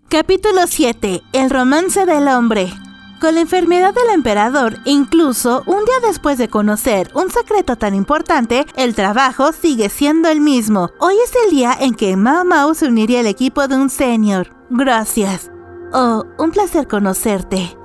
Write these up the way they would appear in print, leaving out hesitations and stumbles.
Capítulo 7. El romance del hombre. Con la enfermedad del emperador, incluso un día después de conocer un secreto tan importante, el trabajo sigue siendo el mismo. Hoy es el día en que Mao Mao se uniría al equipo de un senior. Gracias. Oh, un placer conocerte.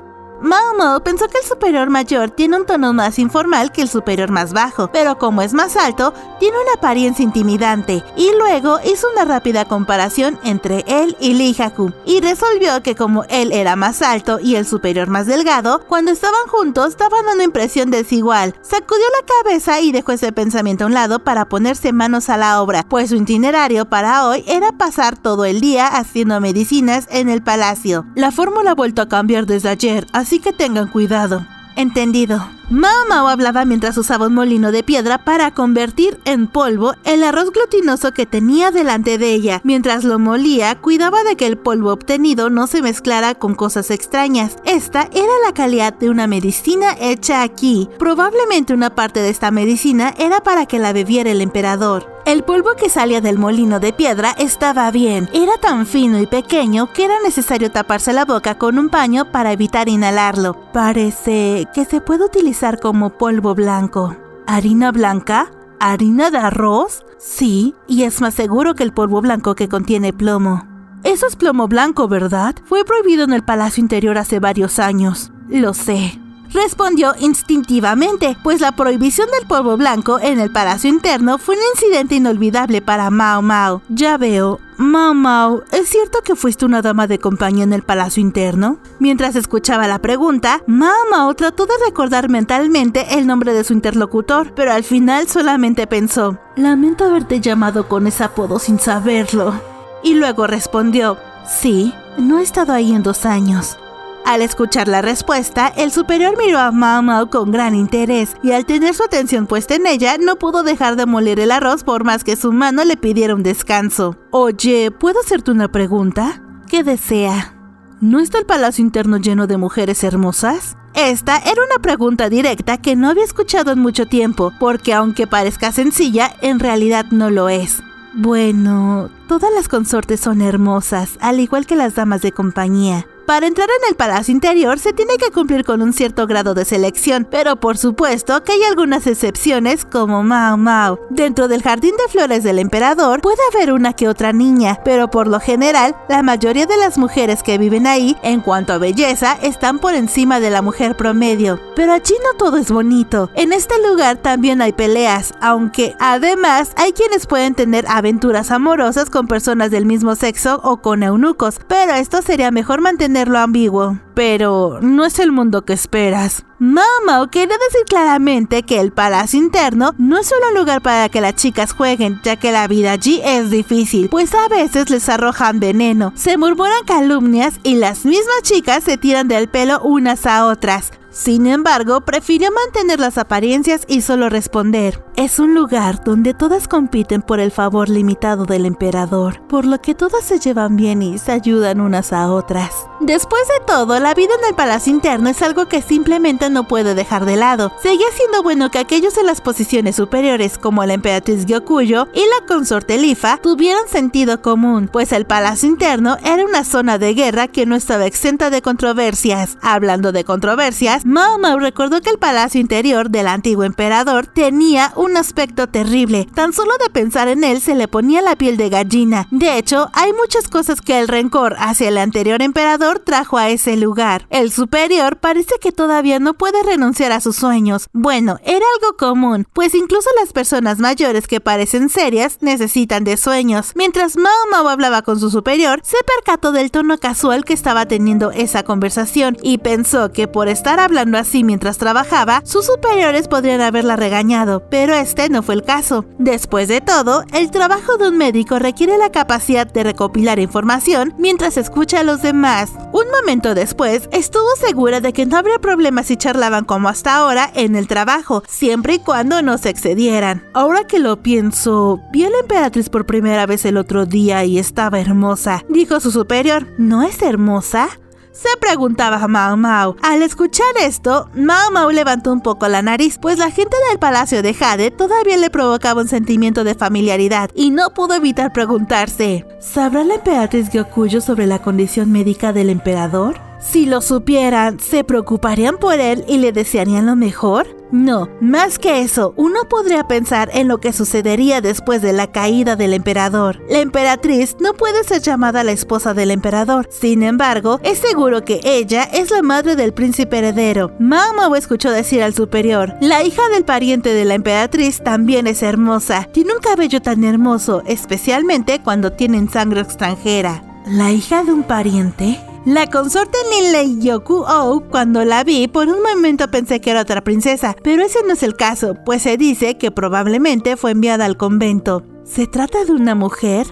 Mao Mao pensó que el superior mayor tiene un tono más informal que el superior más bajo, pero como es más alto, tiene una apariencia intimidante, y luego hizo una rápida comparación entre él y Lee Haku, y resolvió que como él era más alto y el superior más delgado, cuando estaban juntos daban una impresión desigual. Sacudió la cabeza y dejó ese pensamiento a un lado para ponerse manos a la obra, pues su itinerario para hoy era pasar todo el día haciendo medicinas en el palacio. La fórmula ha vuelto a cambiar desde ayer, así que tengan cuidado. Entendido. Mao Mao hablaba mientras usaba un molino de piedra para convertir en polvo el arroz glutinoso que tenía delante de ella. Mientras lo molía, cuidaba de que el polvo obtenido no se mezclara con cosas extrañas. Esta era la calidad de una medicina hecha aquí. Probablemente una parte de esta medicina era para que la bebiera el emperador. El polvo que salía del molino de piedra estaba bien. Era tan fino y pequeño que era necesario taparse la boca con un paño para evitar inhalarlo. Parece que se puede utilizar como polvo blanco. ¿Harina blanca? ¿Harina de arroz? Sí, y es más seguro que el polvo blanco que contiene plomo. Eso es plomo blanco, ¿verdad? Fue prohibido en el Palacio Interior hace varios años. Lo sé. Respondió instintivamente, pues la prohibición del polvo blanco en el Palacio Interno fue un incidente inolvidable para Mao Mao. Ya veo. Mao Mao, ¿es cierto que fuiste una dama de compañía en el Palacio Interno? Mientras escuchaba la pregunta, Mao Mao trató de recordar mentalmente el nombre de su interlocutor, pero al final solamente pensó, lamento haberte llamado con ese apodo sin saberlo. Y luego respondió, sí, no he estado ahí en 2 años. Al escuchar la respuesta, el superior miró a Mao Mao con gran interés, y al tener su atención puesta en ella, no pudo dejar de moler el arroz por más que su mano le pidiera un descanso. Oye, ¿puedo hacerte una pregunta? ¿Qué desea? ¿No está el Palacio Interno lleno de mujeres hermosas? Esta era una pregunta directa que no había escuchado en mucho tiempo, porque aunque parezca sencilla, en realidad no lo es. Bueno, todas las consortes son hermosas, al igual que las damas de compañía. Para entrar en el Palacio Interior se tiene que cumplir con un cierto grado de selección, pero por supuesto que hay algunas excepciones como Mao Mao. Dentro del jardín de flores del emperador puede haber una que otra niña, pero por lo general la mayoría de las mujeres que viven ahí, en cuanto a belleza, están por encima de la mujer promedio. Pero allí no todo es bonito. En este lugar también hay peleas, aunque además hay quienes pueden tener aventuras amorosas con personas del mismo sexo o con eunucos, pero esto sería mejor mantenerlo ambiguo. Pero no es el mundo que esperas. Mao Mao quería decir claramente que el Palacio Interno no es solo un lugar para que las chicas jueguen, ya que la vida allí es difícil, pues a veces les arrojan veneno, se murmuran calumnias y las mismas chicas se tiran del pelo unas a otras. Sin embargo, prefirió mantener las apariencias y solo responder, es un lugar donde todas compiten por el favor limitado del emperador, por lo que todas se llevan bien y se ayudan unas a otras. Después de todo, la vida en el Palacio Interno es algo que simplemente no puede dejar de lado. Seguía siendo bueno que aquellos en las posiciones superiores, como la emperatriz Gyokuyo y la consorte Lifa, tuvieran sentido común, pues el Palacio Interno era una zona de guerra que no estaba exenta de controversias. Hablando de controversias, Mao Mao recordó que el Palacio Interior del antiguo emperador tenía un aspecto terrible. Tan solo de pensar en él se le ponía la piel de gallina. De hecho, hay muchas cosas que el rencor hacia el anterior emperador trajo a ese lugar. El superior parece que todavía no puede renunciar a sus sueños. Bueno, era algo común, pues incluso las personas mayores que parecen serias necesitan de sueños. Mientras Mao Mao hablaba con su superior, se percató del tono casual que estaba teniendo esa conversación y pensó que por estar hablando así mientras trabajaba, sus superiores podrían haberla regañado, pero este no fue el caso. Después de todo, el trabajo de un médico requiere la capacidad de recopilar información mientras escucha a los demás. Un momento después, estuvo segura de que no habría problemas si charlaban como hasta ahora en el trabajo, siempre y cuando no se excedieran. Ahora que lo pienso, vi a la emperatriz por primera vez el otro día y estaba hermosa, dijo su superior. ¿No es hermosa? se preguntaba Mao Mao. Al escuchar esto, Mao Mao levantó un poco la nariz, pues la gente del palacio de Jade todavía le provocaba un sentimiento de familiaridad y no pudo evitar preguntarse: ¿sabrá la emperatriz Gyokuyo sobre la condición médica del emperador? Si lo supieran, ¿se preocuparían por él y le desearían lo mejor? No, más que eso, uno podría pensar en lo que sucedería después de la caída del emperador. La emperatriz no puede ser llamada la esposa del emperador, sin embargo, es seguro que ella es la madre del príncipe heredero. Mao Mao escuchó decir al superior: la hija del pariente de la emperatriz también es hermosa, tiene un cabello tan hermoso, especialmente cuando tienen sangre extranjera. ¿La hija de un pariente? La consorte Ninlei Yoku-oh, cuando la vi, por un momento pensé que era otra princesa, pero ese no es el caso, pues se dice que probablemente fue enviada al convento. ¿Se trata de una mujer?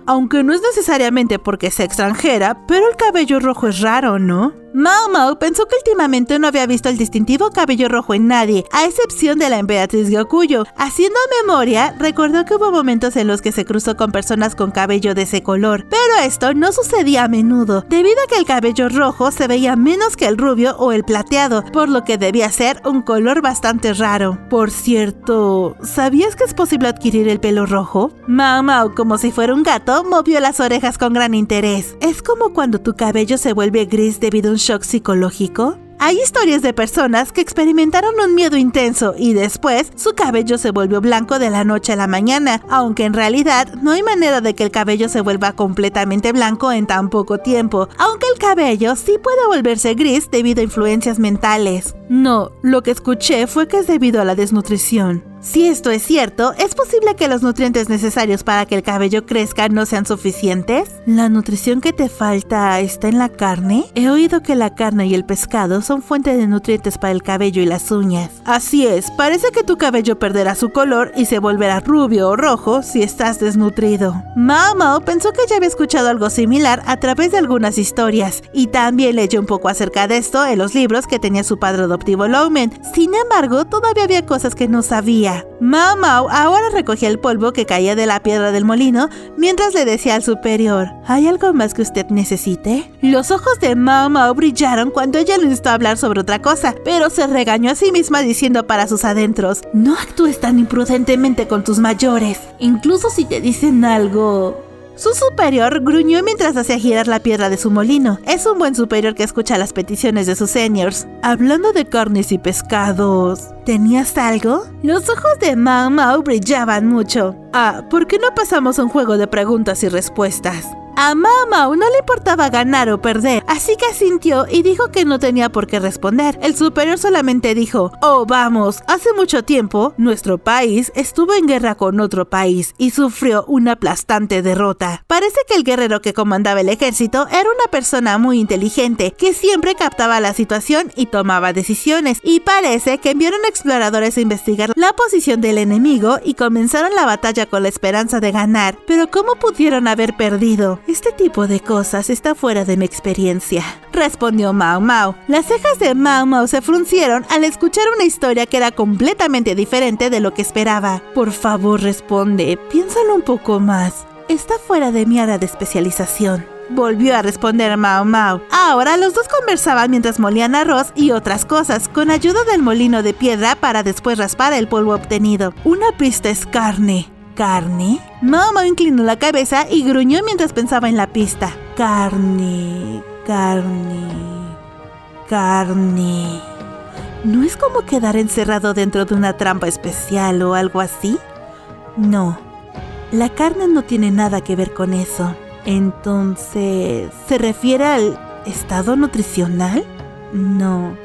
Aunque no es necesariamente porque sea extranjera, pero el cabello rojo es raro, ¿no? Mao Mao pensó que últimamente no había visto el distintivo cabello rojo en nadie, a excepción de la emperatriz Gyokuyo. Haciendo memoria, recordó que hubo momentos en los que se cruzó con personas con cabello de ese color, pero esto no sucedía a menudo, debido a que el cabello rojo se veía menos que el rubio o el plateado, por lo que debía ser un color bastante raro. Por cierto, ¿sabías que es posible adquirir el pelo rojo? Mao Mao, como si fuera un gato, movió las orejas con gran interés. Es como cuando tu cabello se vuelve gris debido a un shock psicológico. Hay historias de personas que experimentaron un miedo intenso y después su cabello se volvió blanco de la noche a la mañana, aunque en realidad no hay manera de que el cabello se vuelva completamente blanco en tan poco tiempo, aunque el cabello sí puede volverse gris debido a influencias mentales. No, lo que escuché fue que es debido a la desnutrición. Si esto es cierto, ¿es posible que los nutrientes necesarios para que el cabello crezca no sean suficientes? ¿La nutrición que te falta está en la carne? He oído que la carne y el pescado son fuente de nutrientes para el cabello y las uñas. Así es, parece que tu cabello perderá su color y se volverá rubio o rojo si estás desnutrido. Mao Mao pensó que ya había escuchado algo similar a través de algunas historias, y también leyó un poco acerca de esto en los libros que tenía su padre adoptivo Longmen. Sin embargo, todavía había cosas que no sabía. Mao Mao ahora recogía el polvo que caía de la piedra del molino mientras le decía al superior: ¿hay algo más que usted necesite? Los ojos de Mao Mao brillaron cuando ella lo instó a hablar sobre otra cosa, pero se regañó a sí misma diciendo para sus adentros: no actúes tan imprudentemente con tus mayores, incluso si te dicen algo. Su superior gruñó mientras hacía girar la piedra de su molino. Es un buen superior que escucha las peticiones de sus seniors. Hablando de carnes y pescados, ¿tenías algo? Los ojos de Mao Mao brillaban mucho. ¿Por qué no pasamos a un juego de preguntas y respuestas? A Mao Mao no le importaba ganar o perder, así que asintió y dijo que no tenía por qué responder. El superior solamente dijo: oh, vamos, hace mucho tiempo, nuestro país estuvo en guerra con otro país y sufrió una aplastante derrota. Parece que el guerrero que comandaba el ejército era una persona muy inteligente, que siempre captaba la situación y tomaba decisiones, y parece que enviaron exploradores a investigar la posición del enemigo y comenzaron la batalla con la esperanza de ganar. Pero ¿cómo pudieron haber perdido? Este tipo de cosas está fuera de mi experiencia, respondió Mao Mao. Las cejas de Mao Mao se fruncieron al escuchar una historia que era completamente diferente de lo que esperaba. Por favor, responde, piénsalo un poco más. Está fuera de mi área de especialización, volvió a responder Mao Mao. Ahora los dos conversaban mientras molían arroz y otras cosas, con ayuda del molino de piedra para después raspar el polvo obtenido. Una pista es carne. ¿Carne? Mao Mao inclinó la cabeza y gruñó mientras pensaba en la pista. Carne, carne, carne. ¿No es como quedar encerrado dentro de una trampa especial o algo así? No, la carne no tiene nada que ver con eso. Entonces, ¿se refiere al estado nutricional? No.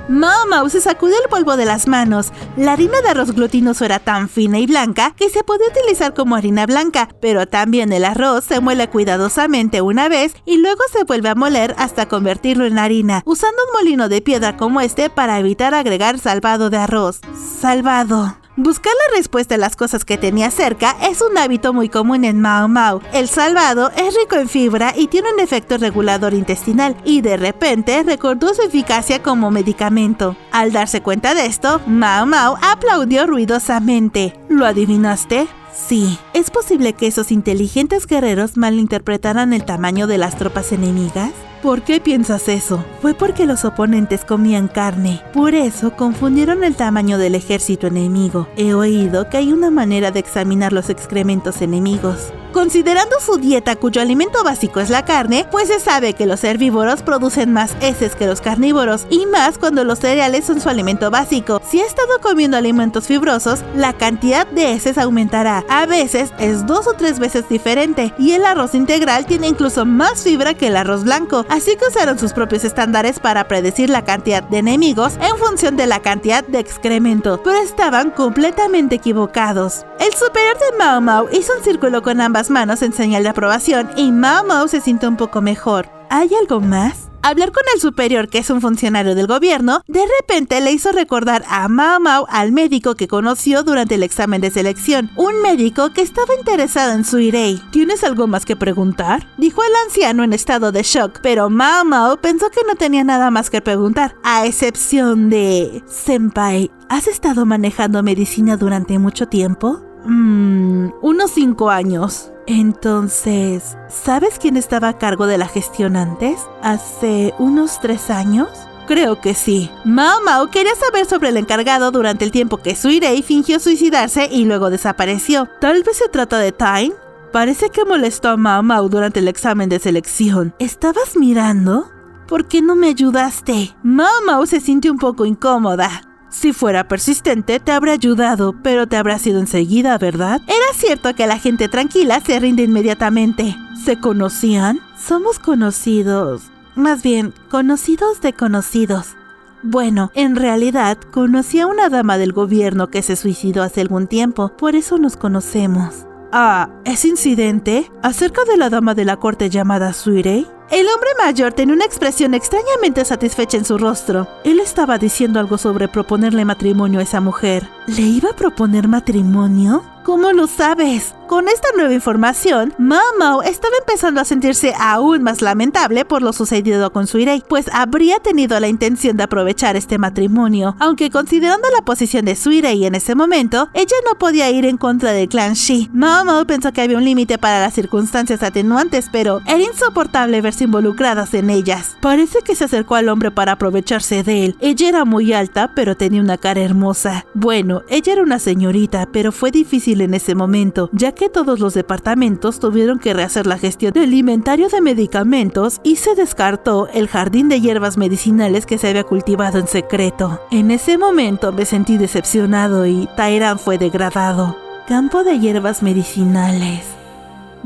Mao Mao se sacudió el polvo de las manos. La harina de arroz glutinoso era tan fina y blanca que se podía utilizar como harina blanca, pero también el arroz se muele cuidadosamente una vez y luego se vuelve a moler hasta convertirlo en harina, usando un molino de piedra como este para evitar agregar salvado de arroz. Salvado. Buscar la respuesta a las cosas que tenía cerca es un hábito muy común en Mao Mao. El salvado es rico en fibra y tiene un efecto regulador intestinal, y de repente recordó su eficacia como medicamento. Al darse cuenta de esto, Mao Mao aplaudió ruidosamente. ¿Lo adivinaste? Sí. ¿Es posible que esos inteligentes guerreros malinterpretaran el tamaño de las tropas enemigas? ¿Por qué piensas eso? Fue porque los oponentes comían carne. Por eso confundieron el tamaño del ejército enemigo. He oído que hay una manera de examinar los excrementos enemigos. Considerando su dieta cuyo alimento básico es la carne, pues se sabe que los herbívoros producen más heces que los carnívoros, y más cuando los cereales son su alimento básico. Si ha estado comiendo alimentos fibrosos, la cantidad de heces aumentará. A veces es 2 o 3 veces diferente, y el arroz integral tiene incluso más fibra que el arroz blanco, así que usaron sus propios estándares para predecir la cantidad de enemigos en función de la cantidad de excremento, pero estaban completamente equivocados. El superior de Mao Mao hizo un círculo con ambas manos en señal de aprobación y Mao Mao se sintió un poco mejor. ¿Hay algo más? Hablar con el superior, que es un funcionario del gobierno, de repente le hizo recordar a Mao Mao al médico que conoció durante el examen de selección, un médico que estaba interesado en Suirei. ¿Tienes algo más que preguntar?, dijo el anciano en estado de shock, pero Mao Mao pensó que no tenía nada más que preguntar, a excepción de... Senpai, ¿has estado manejando medicina durante mucho tiempo? Unos 5 años. Entonces, ¿sabes quién estaba a cargo de la gestión antes? ¿Hace unos 3 años? Creo que sí. Mao Mao quería saber sobre el encargado durante el tiempo que Suirei fingió suicidarse y luego desapareció. Tal vez se trata de Time. Parece que molestó a Mao Mao durante el examen de selección. ¿Estabas mirando? ¿Por qué no me ayudaste? Mao Mao se sintió un poco incómoda. Si fuera persistente, te habría ayudado, pero te habrá sido enseguida, ¿verdad? Era cierto que la gente tranquila se rinde inmediatamente. ¿Se conocían? Somos conocidos. Más bien, conocidos de conocidos. Bueno, en realidad, conocí a una dama del gobierno que se suicidó hace algún tiempo, por eso nos conocemos. Ah, ¿ese incidente? ¿Acerca de la dama de la corte llamada Suirei? El hombre mayor tenía una expresión extrañamente satisfecha en su rostro. Él estaba diciendo algo sobre proponerle matrimonio a esa mujer. ¿Le iba a proponer matrimonio? ¿Cómo lo sabes? Con esta nueva información, Mao Mao estaba empezando a sentirse aún más lamentable por lo sucedido con Suirei, pues habría tenido la intención de aprovechar este matrimonio, aunque considerando la posición de Suirei en ese momento, ella no podía ir en contra del clan Shi. Mao Mao pensó que había un límite para las circunstancias atenuantes, pero era insoportable verse involucradas en ellas. Parece que se acercó al hombre para aprovecharse de él. Ella era muy alta, pero tenía una cara hermosa. Bueno, ella era una señorita, pero fue difícil en ese momento, ya que todos los departamentos tuvieron que rehacer la gestión del inventario de medicamentos y se descartó el jardín de hierbas medicinales que se había cultivado en secreto. En ese momento me sentí decepcionado y Tairan fue degradado. Campo de hierbas medicinales.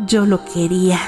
Yo lo quería.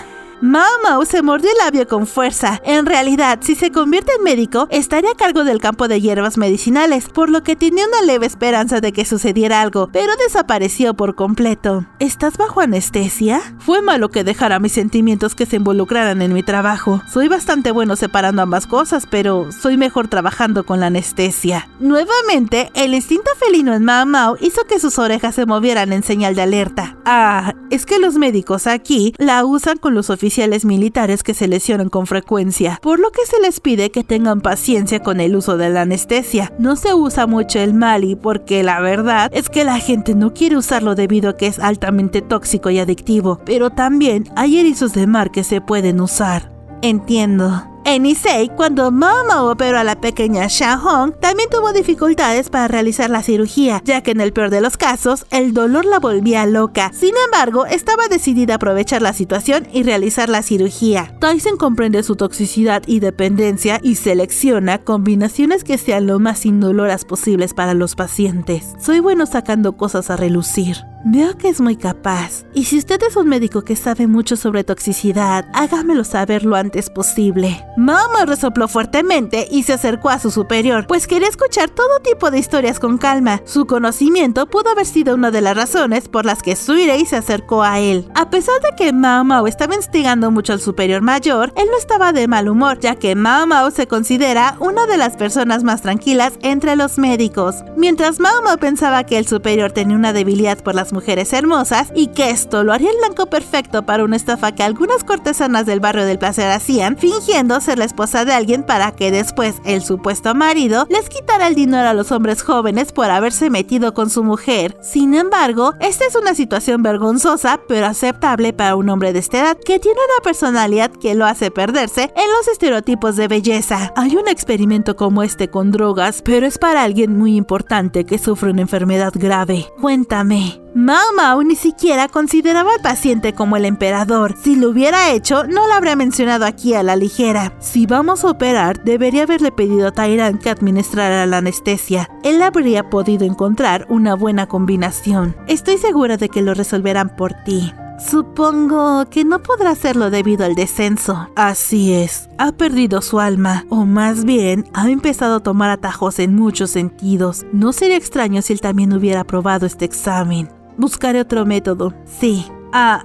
Mao Mao se mordió el labio con fuerza. En realidad, si se convierte en médico, estaría a cargo del campo de hierbas medicinales, por lo que tenía una leve esperanza de que sucediera algo, pero desapareció por completo. ¿Estás bajo anestesia? Fue malo que dejara mis sentimientos que se involucraran en mi trabajo. Soy bastante bueno separando ambas cosas, pero soy mejor trabajando con la anestesia. Nuevamente, el instinto felino en Mao Mao hizo que sus orejas se movieran en señal de alerta. Ah, es que los médicos aquí la usan con los oficiales militares que se lesionan con frecuencia, por lo que se les pide que tengan paciencia con el uso de la anestesia. No se usa mucho el Mali porque la verdad es que la gente no quiere usarlo debido a que es altamente tóxico y adictivo, pero también hay erizos de mar que se pueden usar. Entiendo. En Issei, cuando Mao Mao operó a la pequeña Shan Hong, también tuvo dificultades para realizar la cirugía, ya que en el peor de los casos, el dolor la volvía loca. Sin embargo, estaba decidida a aprovechar la situación y realizar la cirugía. Tyson comprende su toxicidad y dependencia y selecciona combinaciones que sean lo más indoloras posibles para los pacientes. Soy bueno sacando cosas a relucir. Veo que es muy capaz. Y si usted es un médico que sabe mucho sobre toxicidad, hágamelo saber lo antes posible. Mao Mao resopló fuertemente y se acercó a su superior, pues quería escuchar todo tipo de historias con calma. Su conocimiento pudo haber sido una de las razones por las que Suirei se acercó a él. A pesar de que Mao Mao estaba instigando mucho al superior mayor, él no estaba de mal humor, ya que Mao Mao se considera una de las personas más tranquilas entre los médicos. Mientras Mao Mao pensaba que el superior tenía una debilidad por las mujeres hermosas y que esto lo haría el blanco perfecto para una estafa que algunas cortesanas del barrio del placer hacían, fingiendo ser la esposa de alguien para que después el supuesto marido les quitara el dinero a los hombres jóvenes por haberse metido con su mujer. Sin embargo, esta es una situación vergonzosa pero aceptable para un hombre de esta edad que tiene una personalidad que lo hace perderse en los estereotipos de belleza. Hay un experimento como este con drogas, pero es para alguien muy importante que sufre una enfermedad grave. Cuéntame. Mao Mao ni siquiera consideraba al paciente como el emperador. Si lo hubiera hecho, no lo habría mencionado aquí a la ligera. Si vamos a operar, debería haberle pedido a Tyran que administrara la anestesia. Él habría podido encontrar una buena combinación. Estoy segura de que lo resolverán por ti. Supongo que no podrá hacerlo debido al descenso. Así es, ha perdido su alma, o más bien, ha empezado a tomar atajos en muchos sentidos. No sería extraño si él también hubiera aprobado este examen. Buscaré otro método. Sí.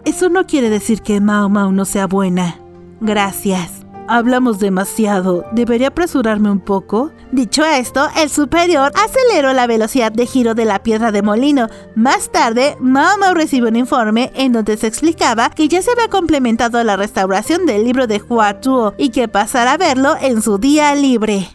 Eso no quiere decir que Mao Mao no sea buena. Gracias. Hablamos demasiado. ¿Debería apresurarme un poco? Dicho esto, el superior aceleró la velocidad de giro de la piedra de molino. Más tarde, Mao Mao recibió un informe en donde se explicaba que ya se había complementado la restauración del libro de Hua Tuo y que pasará a verlo en su día libre.